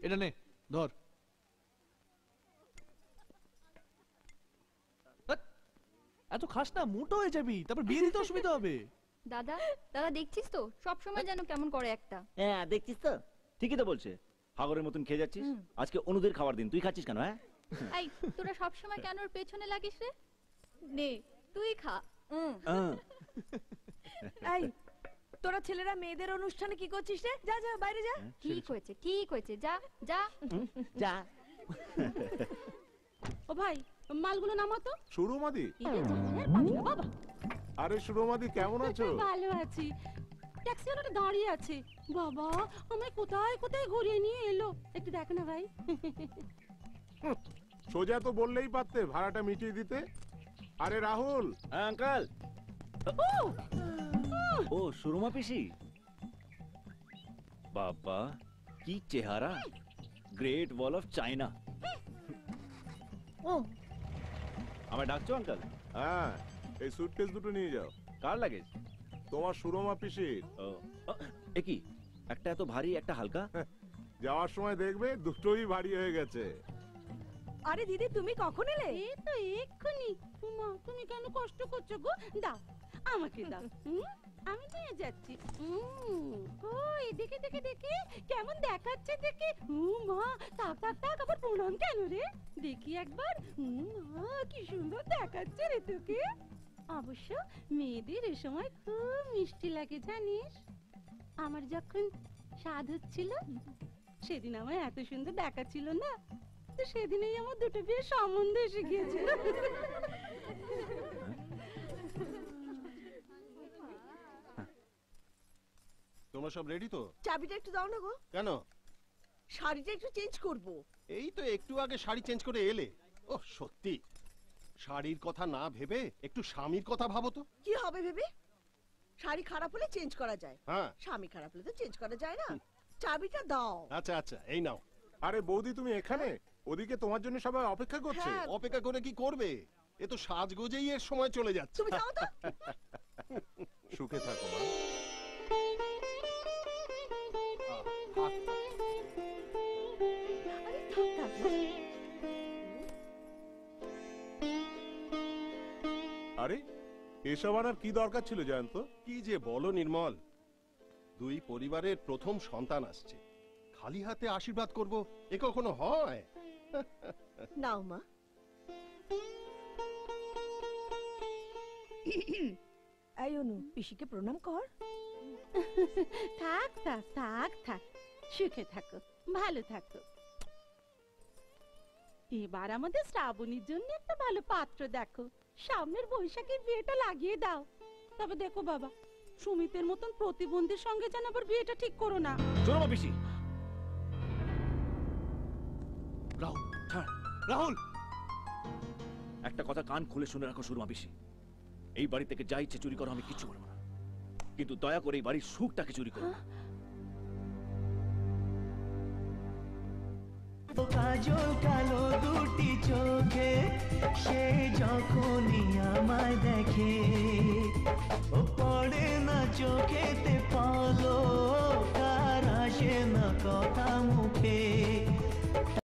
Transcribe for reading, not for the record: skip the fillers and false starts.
এটা নে ধর। এত খাস না, মোটা হয়ে যাবি, তারপর বিয়ে দিতে অসুবিধা হবে। দাদা দাদা দেখছিস তো সব সময় যেন কেমন করে একটা। হ্যাঁ দেখছিস তো, ঠিকই তো বলছে। হাগরের মতন খেয়ে যাচ্ছিস। আজকে অনুদের খাবার দিন, তুই খাচ্ছিস কেন? হ্যাঁ এই তোরা সব সময় কেন ওর পেছনে লাগিস রে? নে তুই খা। এই তোরা ছেলেরা মেয়েদের অনুষ্ঠানে কি করছিস রে? যা যা বাইরে যা। ঠিক হয়েছে যা যা যা। ও ভাই মালগুলো নামাতো। সুরমাদি, বাবা আরে সুরমাদি কেমন আছো? ভালো আছি। ট্যাক্সিওয়ালাটা দাঁড়িয়ে আছে। বাবা আমায় কোথায় কোথায় ঘুরিয়ে নিয়ে এলো, একটু দেখ না ভাই। সোজা তো বললেই পারতে ভাড়াটা মিটিয়ে দিতে। আরে রাহুল। হ্যাঁ আঙ্কেল। ও সুরমা পিসি, বাবা কি চেহারা, গ্রেট ওয়াল অফ চায়না। আমায় ডাকছো আঙ্কেল? হ্যাঁ, এই সুটকেস দুটো নিয়ে যাও। কার লাগেজ? তোমার সুরমা পিসির। এ কি, একটা এত ভারী একটা হালকা। যাওয়ার সময় দেখবে দুটোই ভারী হয়ে গেছে। আরে দিদি তুমি কখন এলে? এই তো এক্ষুনি। মা তুমি কেন কষ্ট করছো গো? দাও আমাকে দাও। আমি নিয়ে যাচ্ছি। ও দেখে দেখে দেখে কেমন দেখাচ্ছে দেখে। মা তাক তাক তাক আবার প্রণাম কেন রে? দেখি একবার। মা কি সুন্দর দেখাচ্ছে রে তোকে। অবশ্য মেয়েদের এ সময় খুব মিষ্টি লাগে জানিস। আমার যখন স্বাদ হচ্ছিল সেদিন আমায় এত সুন্দর দেখাচ্ছিল না, তো সেদিনেই আমার দুটো বিয়ে সম্বন্ধ এসে গিয়েছিল। তোমরা সব রেডি তো? চাবিটা একটু দাও না গো। কেন? শাড়িটা একটু চেঞ্জ করব। এই তো একটু আগে শাড়ি চেঞ্জ করে এলে। ও সত্যি, শাড়ির কথা না ভেবে একটু স্বামীর কথা ভাবো তো। কি হবে ভেবে? শাড়ি খারাপ হলে চেঞ্জ করা যায়, হ্যাঁ স্বামী খারাপ হলে তো চেঞ্জ করা যায় না। চাবিটা দাও। আচ্ছা আচ্ছা এই নাও। আরে বৌদি তুমি এখানে? ওদিকে তোমার জন্য সবাই অপেক্ষা করছে। হ্যাঁ। অপেক্ষা করে কি করবে? এ তো সাজগোজেই এর সময় চলে যাচ্ছে। তুমি যাও তো। সুখে থাকো মা। আরে থাক থাক। আরে এসব আনার কি দরকার ছিল জয়ন্ত? কি যে বলো নির্মল, দুই পরিবারের প্রথম সন্তান আসছে, খালি হাতে আশীর্বাদ করব এ কখনো হয়? নাও মা। এই অনু পিসিকে প্রণাম কর। থাক থাক থাক থাক, সুখে থাকো, ভালো থাকো। এবার আমাদের শ্রাবণীর জন্য একটা ভালো পাত্র দেখো, সামনের বৈশাখের বিয়েটা লাগিয়ে দাও। তবে দেখো বাবা, সুমিতের মতন প্রতিবন্ধীর সঙ্গে যেন আবার বিয়েটা ঠিক করো না। সুরমা পিসি। রাহুল ছাড়, রাহুল। একটা কথা কান খুলে শুনে রাখো সুরমা পিসি, এই বাড়ি থেকে যা ইচ্ছে চুরি করো, আমি কিচ্ছু করবো না, কিন্তু দয়া করে এই বাড়ির সুখটাকে চুরি করো না। কাজল কালো দুটি চোখে সে যখনই আমায় দেখে, ও পড়ে না চোখেতে পলক, আর আসে না কথা মুখে।